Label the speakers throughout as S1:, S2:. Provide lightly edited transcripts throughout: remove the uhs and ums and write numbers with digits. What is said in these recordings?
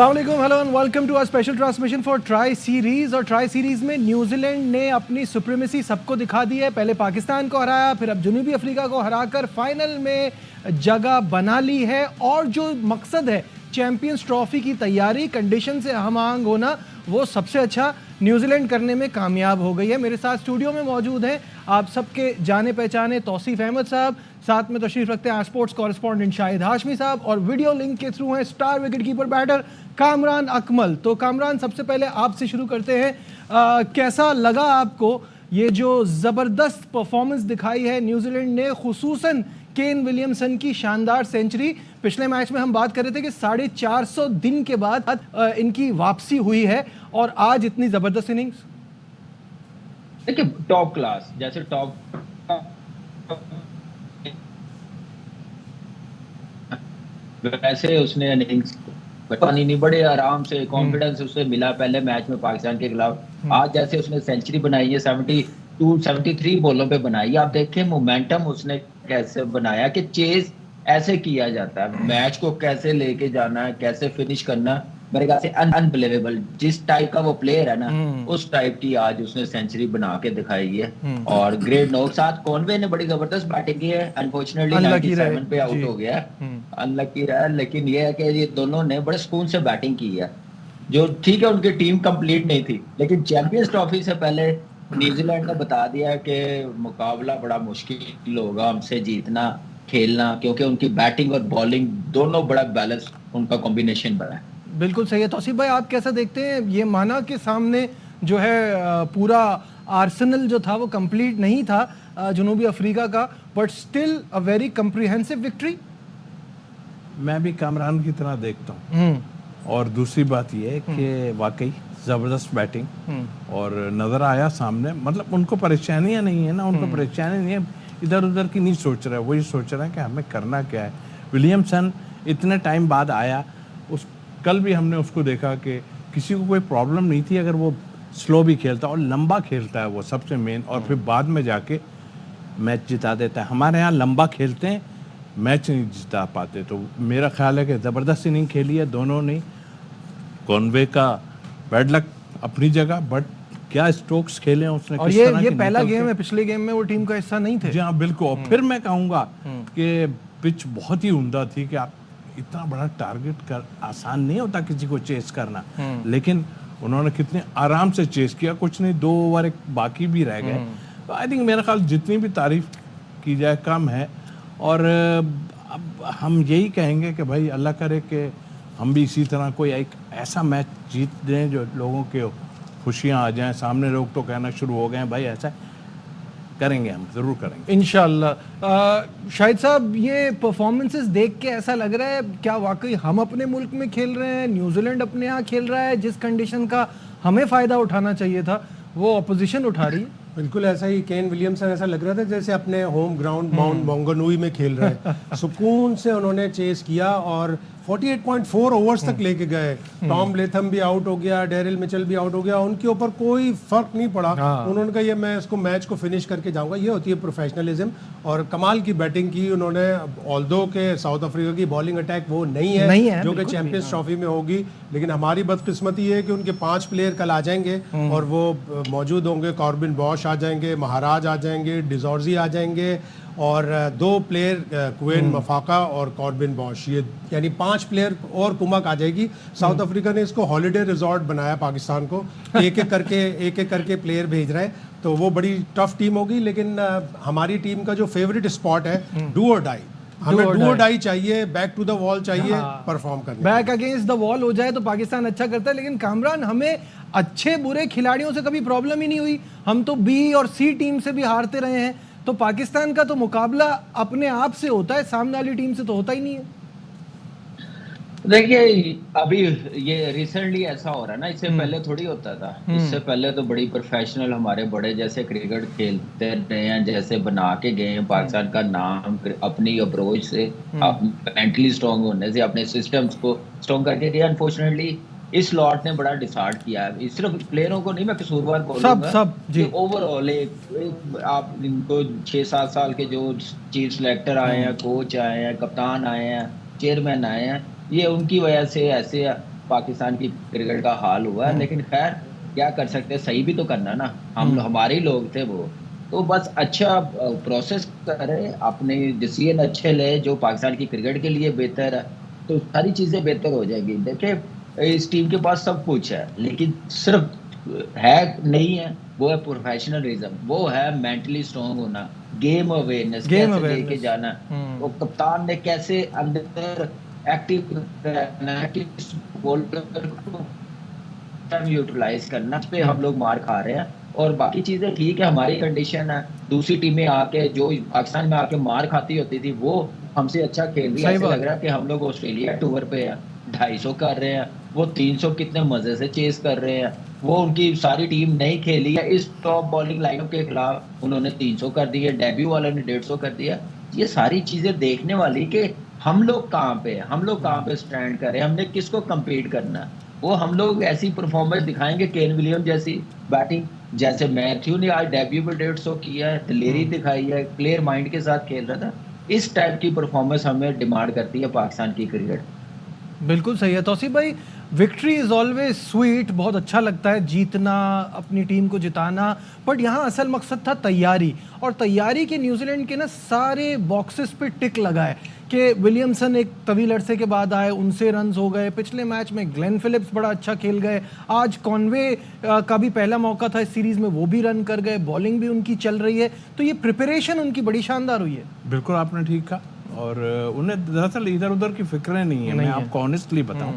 S1: अस्सलाम वालेकुम, hello and welcome to our special transmission for tri series. और tri series में न्यूजीलैंड ने अपनी सुप्रीमेसी सबको दिखा दी है। पहले पाकिस्तान को हराया, फिर अब जनूबी अफ्रीका को हराकर फाइनल में जगह बना ली है। और जो मकसद है चैंपियंस ट्रॉफी की तैयारी, कंडीशन से हम आहंग होना, वो सबसे अच्छा न्यूजीलैंड करने में कामयाब हो गई है। मेरे साथ स्टूडियो में मौजूद हैं आप सबके जाने पहचाने तौसीफ अहमद साहब, साथ में तशरीफ रखते हैं स्पोर्ट्स कॉरेस्पॉन्डेंट शाहिद हाशमी साहब, और वीडियो लिंक के थ्रू हैं star wicket keeper batter Kamran Akmal. तो कामरान, सबसे पहले आपसे शुरू करते हैं। कैसा लगा आपको ये जो ज़बरदस्त परफॉर्मेंस दिखाई है न्यूजीलैंड ने, खुसूसन केन विलियमसन की शानदार सेंचुरी? पिछले मैच में हम बात कर रहे थे कि 450 दिन के बाद इनकी वापसी हुई है, और आज इतनी ज़बरदस्त इनिंग्स।
S2: देखिए, टॉप क्लास, जैसे टॉप वैसे उसने इनिंग्स पानी नहीं, बड़े आराम से कॉन्फिडेंस उससे मिला पहले मैच में पाकिस्तान के खिलाफ। आज जैसे उसने सेंचुरी बनाई है 73 बॉलों पे बनाई। आप देखें मोमेंटम उसने कैसे बनाया कि चेज ऐसे किया जाता है, मैच को कैसे लेके जाना है, कैसे फिनिश करना। मेरे ख्याल से अनबिलीवेबल, जिस टाइप का वो प्लेयर है ना, उस टाइप की आज उसने सेंचुरी बना के दिखाई है। और ग्रेट नॉक, साथ कॉनवे ने बड़ी जबरदस्त बैटिंग की है। अनफॉर्चुनेटली 97 पे आउट हो गया, अनलकी रहा। लेकिन ये है कि ये दोनों ने बड़े सुकून से बैटिंग की है। जो ठीक है, उनकी टीम कंप्लीट नहीं थी, लेकिन चैंपियंस ट्रॉफी से पहले न्यूजीलैंड ने बता दिया कि मुकाबला बड़ा मुश्किल होगा हमसे जीतना, खेलना, क्योंकि उनकी बैटिंग और बॉलिंग दोनों बड़ा बैलेंस उनका कॉम्बिनेशन बना है।
S1: बिल्कुल सही है। तौसीफ भाई, आप कैसा देखते हैं? ये माना कि सामने जो है पूरा आर्सेनल जो था वो कंप्लीट नहीं था जनूबी अफ्रीका का, but still a very comprehensive victory.
S3: मैं भी कामरान की तरह देखता हूँ। और दूसरी बात ये है कि वाकई ज़बरदस्त बैटिंग और नज़र आया सामने। मतलब उनको परेशानियाँ नहीं है ना, उनको परेशानी नहीं है, इधर उधर की नहीं सोच रहे, वही सोच रहे हैं कि हमें करना क्या है। विलियमसन इतने टाइम बाद आया, उस कल भी हमने उसको देखा कि किसी को कोई प्रॉब्लम नहीं थी अगर वो स्लो भी खेलता और लंबा खेलता है, वो सबसे मेन। और फिर बाद में जाके मैच जिता देता है। हमारे यहाँ लंबा खेलते हैं, मैच नहीं जिता पाते। तो मेरा ख्याल है कि ज़बरदस्त इनिंग खेली है दोनों ने। कॉनवे का बैड लक अपनी जगह, बट क्या स्ट्रोक्स खेले हैं उसने।
S1: और ये पहला गेम है, पिछले गेम में वो टीम का हिस्सा नहीं थे।
S3: जी हाँ, बिल्कुल। फिर मैं कहूँगा कि पिच बहुत ही उम्दा थी कि आप इतना बड़ा टारगेट कर, आसान नहीं होता किसी को चेस करना। लेकिन उन्होंने कितने आराम से चेस किया, कुछ नहीं, 2 ओवर एक बाकी भी रह गए। तो आई थिंक मेरा ख्याल जितनी भी तारीफ की जाए कम है। और अब हम यही कहेंगे कि भाई अल्लाह करे कि हम भी इसी तरह कोई एक ऐसा मैच जीत दें जो लोगों के खुशियाँ आ जाएं। सामने लोग तो कहना शुरू हो गए हैं भाई ऐसा करेंगे, हम ज़रूर करेंगे
S1: इंशाल्लाह। शाहिद साहब, ये परफॉर्मेंसेस देख के ऐसा लग रहा है क्या वाकई हम अपने मुल्क में खेल रहे हैं, न्यूजीलैंड अपने यहाँ खेल रहा है? जिस कंडीशन का हमें फ़ायदा उठाना चाहिए था वो अपोजिशन उठा रही है।
S4: बिल्कुल ऐसा ही। केन विलियमसन ऐसा लग रहा था जैसे अपने होम ग्राउंड माउंट मोंगनूई में खेल रहे हैं। सुकून से उन्होंने चेस किया और 48.4 ओवर्स तक लेके गए। टॉम लेथम भी आउट हो गया, डेरिल मिचेल भी आउट हो गया, उनके ऊपर कोई फर्क नहीं पड़ा। उन्होंने कहा ये मैं इसको मैच को फिनिश करके जाऊंगा। ये होती है प्रोफेशनलिज्म। और कमाल की बैटिंग की उन्होंने। ऑल्दो के साउथ अफ्रीका की बॉलिंग अटैक वो नहीं है जो कि चैंपियंस ट्रॉफी में होगी। लेकिन हमारी बदकिस्मती है कि उनके 5 प्लेयर कल आ जाएंगे और वो मौजूद होंगे। कॉर्बिन बॉश आ जाएंगे, महाराज आ जाएंगे, डिजॉर्जी आ जाएंगे, और 2 प्लेयर क्वेन मफाका और कॉर्बिन बॉश, ये यानी 5 प्लेयर और कुमक आ जाएगी। साउथ अफ्रीका ने इसको हॉलिडे रिजॉर्ट बनाया पाकिस्तान को, एक एक करके प्लेयर भेज रहे हैं। तो वो बड़ी टफ टीम होगी। लेकिन हमारी टीम का जो फेवरेट स्पॉट है डू और डाई, हमें डू और डाई चाहिए, बैक टू द वॉल चाहिए परफॉर्म करने।
S1: बैक अगेंस्ट द वॉल हो जाए तो पाकिस्तान अच्छा करता है। लेकिन कामरान, हमें अच्छे बुरे खिलाड़ियों से कभी प्रॉब्लम ही नहीं हुई। हम तो बी और सी टीम से भी हारते रहे हैं। तो पाकिस्तान का तो मुकाबला अपने आप से होता है, सामने वाली टीम से तो होता ही नहीं है।
S2: देखिए, अभी ये रिसेंटली ऐसा हो रहा है ना, इससे पहले थोड़ी होता था। इससे पहले तो बड़ी प्रोफेशनल हमारे बड़े जैसे क्रिकेट खेलते रहे हैं, जैसे बना के गए हैं पाकिस्तान का नाम अपनी अप्रोच से, मेंटली स्ट्रांग होने से, अपने सिस्टम्स को स्ट्रांग करके गए। अनफॉर्चुनेटली इस लॉट ने बड़ा डिसार्ड किया है। सिर्फ प्लेयरों को नहीं, मैं कसूरवार बोलूंगा,
S1: सब जी।
S2: ओवरऑल एक आप इनको 6-7 साल के जो चीफ सिलेक्टर आए हैं, कोच आए हैं, कप्तान आए हैं, चेयरमैन आए हैं, ये उनकी वजह से ऐसे पाकिस्तान की क्रिकेट का हाल हुआ है, लेकिन खैर क्या कर सकते हैं, सही भी तो करना ना, हम हमारे ही लोग थे वो। तो बस अच्छा प्रोसेस करे, अपने डिसीजन अच्छे ले जो पाकिस्तान की क्रिकेट के लिए बेहतर है, तो सारी चीजें बेहतर हो जाएगी। देखिए इस टीम के पास सब कुछ है, लेकिन सिर्फ है नहीं है, वो है प्रोफेशनलिज्म, वो है मेंटली स्ट्रांग होना, गेम अवेयरनेस
S1: गेम
S2: कैसे लेके
S1: अवेयरनेस।
S2: जाना, वो कप्तान ने कैसे अंदर एक्टिव रहना है, किस बॉलर को टाइम यूटिलाइज करना, इस पे हम लोग मार खा रहे हैं। और बाकी चीजें ठीक है, हमारी कंडीशन है, दूसरी टीमें आके जो पाकिस्तान में आके मार खाती होती थी वो हमसे अच्छा खेल रही है।
S1: सही
S2: ऐसे लग
S1: बात
S2: रहा
S1: है।
S2: है कि हम लोग ऑस्ट्रेलिया टूर पे है, 250 कर रहे हैं, वो 300 कितने मजे से चेस कर रहे हैं। वो उनकी सारी टीम नहीं खेली है, इस टॉप बॉलिंग लाइनअप के खिलाफ उन्होंने 300 कर दिए, डेब्यू वाले ने 150 कर दिया। ये सारी चीजें देखने वाली कि हम लोग कहाँ पे है, हम लोग कहाँ पे स्टैंड कर रहे हैं, हमने किसको कम्पीट करना है। वो हम लोग ऐसी परफॉर्मेंस दिखाएंगे, केन विलियम जैसी बैटिंग, जैसे मैथ्यू ने आज डेब्यू पे 150 किया है, दिलेरी दिखाई है, क्लियर माइंड के साथ खेल रहा था। इस टाइप की परफॉर्मेंस हमें डिमांड करती है पाकिस्तान की क्रिकेट।
S1: बिल्कुल सही है तौसीफ भाई। विक्ट्री इज़ ऑलवेज स्वीट, बहुत अच्छा लगता है जीतना, अपनी टीम को जिताना, बट यहाँ असल मकसद था तैयारी, और तैयारी के न्यूजीलैंड के ना सारे बॉक्सेस पे टिक लगा है कि विलियमसन एक तवील अरसे के बाद आए, उनसे रन्स हो गए, पिछले मैच में ग्लेन फिलिप्स बड़ा अच्छा खेल गए, आज कॉनवे का भी पहला मौका था इस सीरीज़ में, वो भी रन कर गए, बॉलिंग भी उनकी चल रही है, तो ये प्रिपरेशन उनकी बड़ी शानदार हुई है।
S3: बिल्कुल आपने ठीक कहा। और उन्हें दरअसल इधर उधर की फिक्रें नहीं है, मैं आपको ऑनेस्टली बताऊं,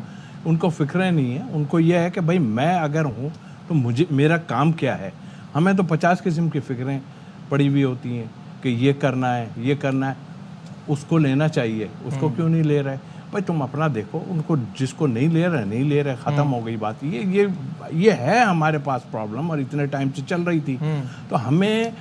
S3: उनको फिक्रें नहीं है। उनको यह है कि भाई मैं अगर हूं तो मुझे मेरा काम क्या है। हमें तो 50 किस्म की फिक्रें पड़ी हुई होती हैं कि ये करना है, ये करना है, उसको लेना चाहिए, उसको क्यों नहीं ले रहे। भाई तुम अपना देखो, उनको जिसको नहीं ले रहे नहीं ले रहे, ख़त्म हो गई बात। ये है हमारे पास प्रॉब्लम, और इतने टाइम से चल रही थी। तो हमें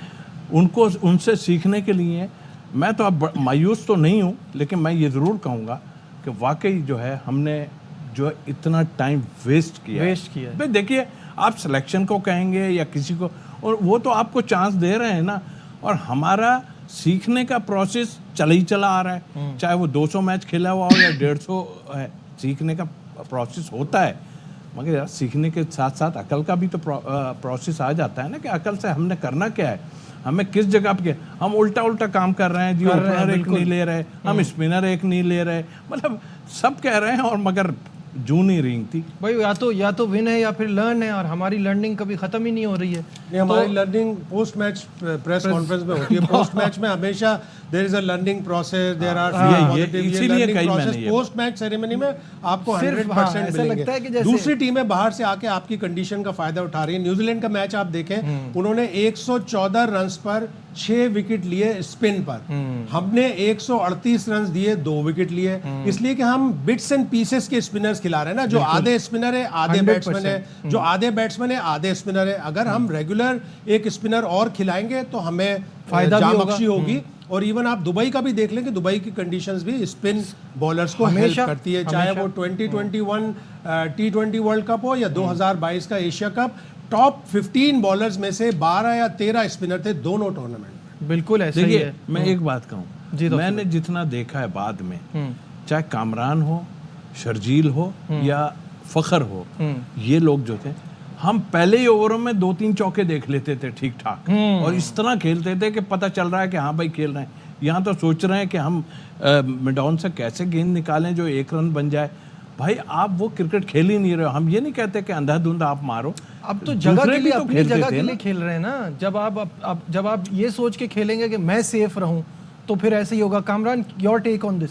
S3: उनको उनसे सीखने के लिए, मैं तो अब मायूस तो नहीं हूँ, लेकिन मैं ये ज़रूर कहूँगा कि वाकई जो है हमने जो है इतना टाइम वेस्ट किया है। भाई देखिए, आप सिलेक्शन को कहेंगे या किसी को, और वो तो आपको चांस दे रहे हैं ना, और हमारा सीखने का प्रोसेस चला ही चला आ रहा है, चाहे वो 200 मैच खेला हुआ हो या 150 है, सीखने का प्रोसेस होता है। मगर यार सीखने के साथ साथ अकल का भी तो प्रोसेस आ जाता है ना, कि अकल से हमने करना क्या है, हमें किस जगह पे, हम उल्टा काम कर रहे हैं जी, ओपनर एक नहीं ले रहे, हम स्पिनर एक नहीं ले रहे, मतलब सब कह रहे हैं, और मगर जून ही रिंग थी
S1: भाई। या तो विन है या फिर लर्न है, और हमारी लर्निंग कभी खत्म ही नहीं हो रही है।
S4: ये हमारी learning post match press conference में होती है। पोस्ट मैच में हमेशा there is a learning process, there are
S3: इसीलिए कही मैंने,
S4: पोस्ट मैच सेरेमनी में आपको
S1: सिर्फ
S4: 100%
S1: ऐसा लगता है कि
S4: मिलेंगे।
S1: जैसे
S4: दूसरी टीमें बाहर से आके आपकी कंडीशन का फायदा उठा रही है। न्यूजीलैंड का मैच आप देखें, उन्होंने 114 रन्स पर 6 विकेट लिए स्पिन पर, हमने 138 रन दिए, 2 विकेट लिए, इसलिए कि हम बिट्स एंड पीसेस के स्पिनर्स खिला रहे हैं ना, जो आधे स्पिनर है आधे बैट्समैन है, जो आधे बैट्समैन है आधे स्पिनर है। अगर हम रेगुलर एक स्पिनर और खिलाएंगे तो हमें
S1: फायदा भी
S4: जामबख्शी होगी। और इवन आप दुबई का भी देख लें कि दुबई की कंडीशंस भी स्पिन बॉलर्स को हेल्प करती है, चाहे वो 2021 T20 वर्ल्ड कप हो या 2022 का एशिया कप। टॉप 15 बॉलर्स में से 12 या 13 स्पिनर थे दोनों टूर्नामेंट में।
S1: बिल्कुल ऐसा ही है।
S3: मैं एक बात कहूँ, मैंने जितना देखा है बाद में, चाहे कामरान हो, शर्जील हो या फखर हो, ये लोग जो थे, हम पहले ही ओवरों में 2-3 चौके देख लेते थे ठीक ठाक, और इस तरह खेलते थे कि पता चल रहा है कि हाँ भाई खेल रहे हैं। यहाँ तो सोच रहे हैं कि हम मिडॉन से कैसे गेंद निकालें जो 1 रन बन जाए। भाई आप वो क्रिकेट खेल ही नहीं रहे हो। हम ये नहीं कहते कि अंधाधुंध आप मारो,
S1: अब तो जगह के लिए, अपनी जगह के लिए खेल रहे हैं ना। जब आप ये सोच के खेलेंगे कि मैं सेफ रहूं, तो फिर ऐसे ही होगा। Kamran, your take on this?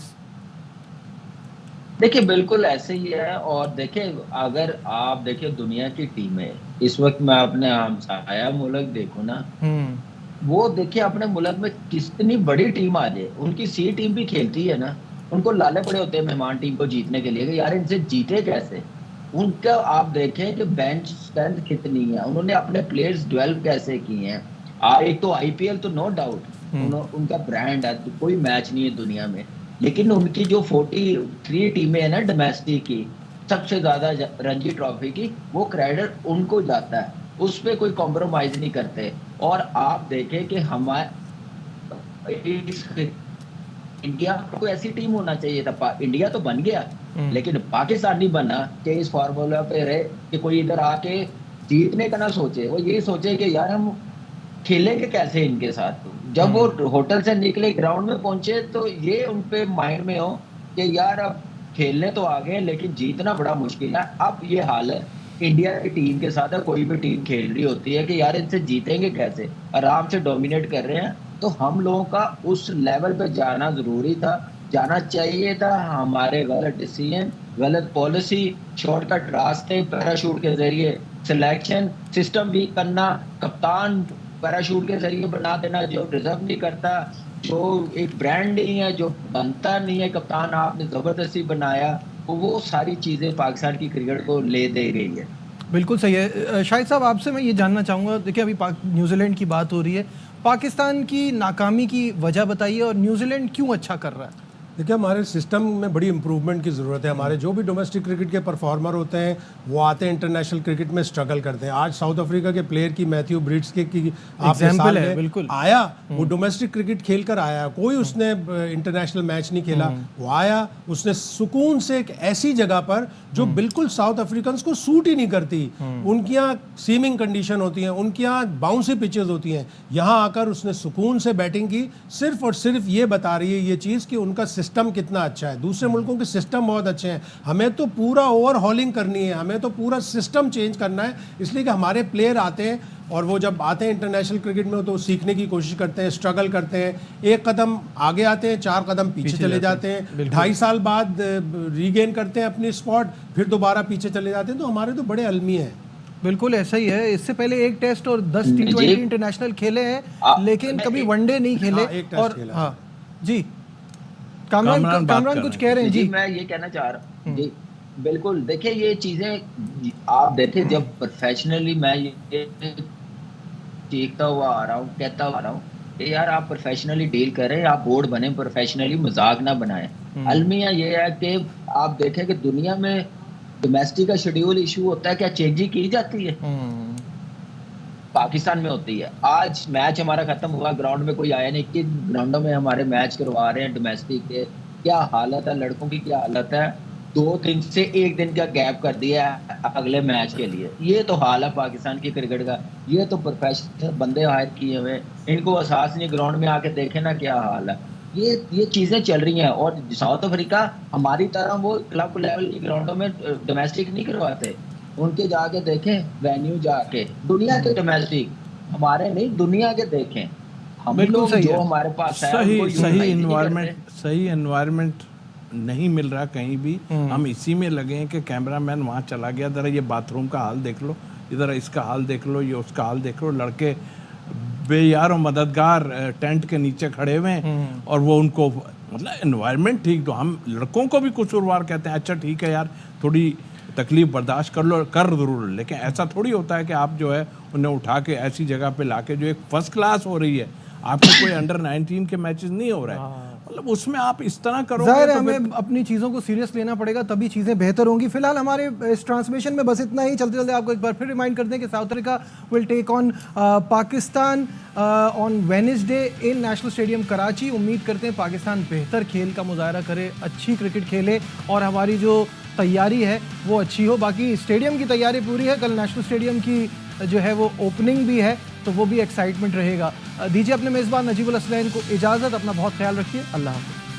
S2: देखिए बिल्कुल ऐसे ही है। और देखिए अगर आप देखिए दुनिया की टीमें इस वक्त, मैं अपने हमसाया मुल्क देखो ना, वो देखिए अपने मुल्क में कितनी बड़ी टीम आ जाए, उनकी सी टीम भी खेलती है ना, उनको लाले पड़े होते हैं मेहमान टीम को जीतने के लिए कि यार इनसे जीते कैसे। उनका आप देखें कि बेंच स्ट्रेंथ कितनी है, उन्होंने अपने प्लेयर्स डेवलप कैसे किए हैं। एक तो आईपीएल तो नो डाउट उनका ब्रांड है, तो कोई मैच नहीं है दुनिया में, लेकिन उनकी जो 43 टीमें हैं ना डोमेस्टिक की, सबसे ज्यादा रणजी ट्रॉफी की, वो क्रेडिट उनको जाता है, उस पर कोई कॉम्प्रोमाइज नहीं करते। और आप देखें कि हमारे इंडिया को ऐसी टीम होना चाहिए था। इंडिया तो बन गया, लेकिन पाकिस्तान नहीं बना कि इस फॉर्मूला पे रहे कि कोई इधर आके जीतने का ना सोचे, वो ये सोचे कि यार हम खेलेंगे कैसे इनके साथ। जब वो होटल से निकले ग्राउंड में पहुंचे तो ये उनपे माइंड में हो कि यार अब खेलने तो आ गए लेकिन जीतना बड़ा मुश्किल है। अब ये हाल है इंडिया की टीम के साथ, कोई भी टीम खेल रही होती है कि यार इनसे जीतेंगे कैसे, आराम से डोमिनेट कर रहे हैं। तो हम लोगों का उस लेवल पे जाना जरूरी था, जाना चाहिए था। हमारे गलत डिसीजन, गलत पॉलिसी, शॉर्टकट रास्ते, पैराशूट के जरिए सिलेक्शन सिस्टम भी करना, कप्तान पैराशूट के जरिए बना देना जो डिजर्व नहीं करता, जो एक ब्रांड नहीं है, जो बनता नहीं है कप्तान, आपने जबरदस्ती बनाया, तो वो सारी चीजें पाकिस्तान की क्रिकेट को ले दे रही है।
S1: बिल्कुल सही है। शाहिद साहब आपसे मैं ये जानना चाहूँगा, देखिए अभी न्यूजीलैंड की बात हो रही है, पाकिस्तान की नाकामी की वजह बताइए और न्यूजीलैंड क्यों अच्छा कर रहा है?
S4: देखिए हमारे सिस्टम में बड़ी इंप्रूवमेंट की ज़रूरत है। हमारे जो भी डोमेस्टिक क्रिकेट के परफॉर्मर होते हैं वो आते हैं इंटरनेशनल क्रिकेट में स्ट्रगल करते हैं। आज साउथ अफ्रीका के प्लेयर की मैथ्यू ब्रिड्स की आप
S1: एग्जाम्पल है, बिल्कुल
S4: आया, वो डोमेस्टिक क्रिकेट खेल कर आया, कोई उसने इंटरनेशनल मैच नहीं खेला, वो आया, उसने सुकून से एक ऐसी जगह पर जो बिल्कुल साउथ अफ्रीकन को सूट ही नहीं करती, उनकी यहाँ सीमिंग कंडीशन होती हैं, उनकी यहाँ बाउंसी पिचेस होती हैं, यहाँ आकर उसने सुकून से बैटिंग की। सिर्फ और सिर्फ ये बता रही है ये चीज़ कि उनका सिस्टम कितना अच्छा है। दूसरे मुल्कों के सिस्टम बहुत अच्छे हैं, हमें तो पूरा ओवरहॉलिंग करनी है, हमें तो पूरा सिस्टम चेंज करना है। इसलिए कि हमारे प्लेयर आते हैं और वो जब आते हैं इंटरनेशनल क्रिकेट में तो सीखने की कोशिश करते हैं, स्ट्रगल करते हैं, एक कदम आगे आते हैं, 4 कदम पीछे चले जाते हैं, 2.5 साल बाद रीगेन करते हैं अपनी स्पॉट, फिर दोबारा पीछे चले जाते हैं। तो हमारे तो बड़े अलमी हैं।
S1: बिल्कुल ऐसा ही है। इससे पहले एक टेस्ट और 10 T20 इंटरनेशनल खेले हैं, लेकिन कभी वनडे नहीं खेले।
S4: एक टेस्ट खेला।
S1: हाँ जी, कामरान कुछ कह रहे हैं जी।
S2: मैं ये कहना चाह रहा हूँ जी, बिल्कुल। देखिए ये चीजें आप देखिए, जब प्रोफेशनली मैं ये सीखता हुआ आ रहा हूँ, कहता हुआ आ रहा हूँ कि यार आप प्रोफेशनली डील करें, आप बोर्ड बने प्रोफेशनली, मजाक ना बनाएं। अलमिया ये है कि आप देखें कि दुनिया में डोमेस्टिक का शेड्यूल इशू होता है, क्या चेंजिंग की जाती है? पाकिस्तान में होती है। आज मैच हमारा खत्म हुआ, ग्राउंड में कोई आया नहीं, किन ग्राउंडों में हमारे मैच करवा रहे हैं डोमेस्टिक के, क्या हालत है, लड़कों की क्या हालत है। 2 दिन से 1 दिन का गैप कर दिया है अगले मैच के लिए। ये तो हाल है पाकिस्तान की क्रिकेट का। ये तो प्रोफेशनल बंदे हायर किए हुए, इनको एहसास नहीं, ग्राउंड में आके देखे ना क्या हाल है। ये चीजें चल रही हैं। और साउथ अफ्रीका हमारी तरह वो क्लब लेवल की ग्राउंडों में डोमेस्टिक नहीं करवाते, उनके जाके देखें वेन्यू, जाके दुनिया के डोमेस्टिक, हमारे नहीं दुनिया के देखें। हम लोग जो हमारे पास है
S3: सही एनवायरनमेंट नहीं मिल रहा कहीं भी। हम इसी में लगे हैं कि कैमरामैन वहाँ चला गया, जरा ये बाथरूम का हाल देख लो, इधर इसका हाल देख लो, ये उसका हाल देख लो। लड़के बेयार और मददगार टेंट के नीचे खड़े हुए हैं और वो उनको मतलब एनवायरनमेंट ठीक, तो हम लड़कों को भी कसूरवार कहते हैं। अच्छा ठीक है यार, थोड़ी तकलीफ बर्दाश्त कर लो, कर जरूर, लेकिन ऐसा थोड़ी होता है कि आप जो है उन्हें उठा के ऐसी जगह पे लाके, जो एक फर्स्ट क्लास हो रही है, आपके कोई अंडर 19 के मैचेस नहीं हो रहे हैं, मतलब उसमें आप इस तरह करोगे
S1: ज़ाहिर है
S3: तो
S1: हमें अपनी चीज़ों को सीरियस लेना पड़ेगा, तभी चीज़ें बेहतर होंगी। फिलहाल हमारे इस ट्रांसमिशन में बस इतना ही। चलते चलते आपको एक बार फिर रिमाइंड करते हैं कि South Africa will take on Pakistan on Wednesday in National Stadium Karachi. उम्मीद करते हैं पाकिस्तान बेहतर खेल का मुजाहरा करे, अच्छी क्रिकेट खेले और हमारी जो तैयारी है वो अच्छी हो। बाकी स्टेडियम की तैयारी पूरी है, कल नेशनल स्टेडियम की जो है वो ओपनिंग भी है, तो वो भी एक्साइटमेंट रहेगा। दीजिए अपने मेज़बान नजीबुल असलैन को इजाज़त, अपना बहुत ख्याल रखिए, अल्लाह हाफ़िज़।